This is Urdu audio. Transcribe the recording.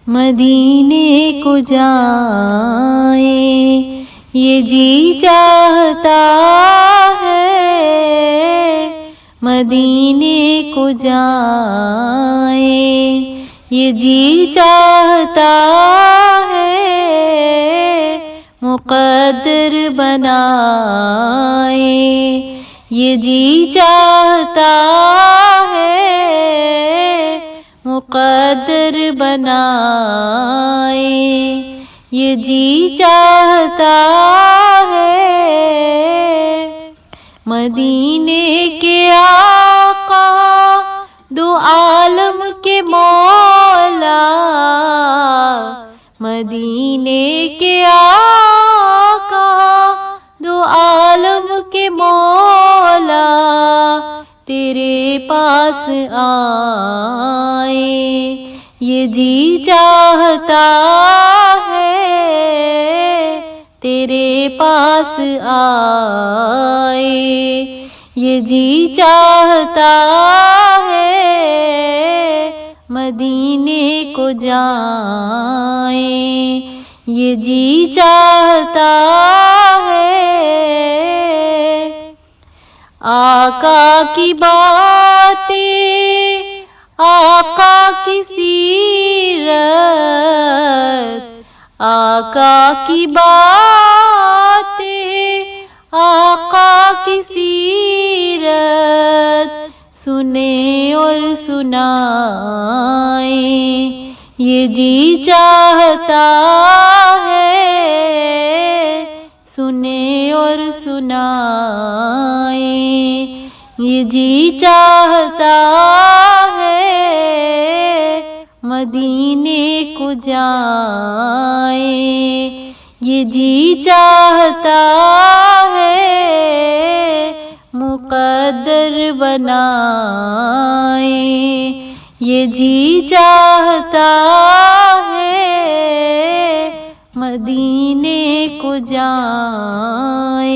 مدینے کو جائیں یہ جی چاہتا ہے، مدینے کو جائیں یہ جی چاہتا ہے، مقدر بنائیں یہ جی چاہتا ہے، مقدر بنائیں یہ جی چاہتا ہے، مدینے کے آقا دو عالم کے مولا، مدینے کے آقا دو عالم کے مولا، تیرے پاس آئیں یہ جی چاہتا ہے، تیرے پاس آئیں یہ جی چاہتا ہے، مدینے کو جائیں یہ جی چاہتا ہے، آقا کی باتیں، آقا کی سیرت، آقا کی باتیں، آقا کی سیرت، سنیں اور سنائیں یہ جی چاہتا ہے، سنیں اور سنائیں یہ جی چاہتا ہے، مدینے کو جائیں یہ جی چاہتا ہے، مقدر بنائیں یہ جی چاہتا ہے، مدینے کو جائیں۔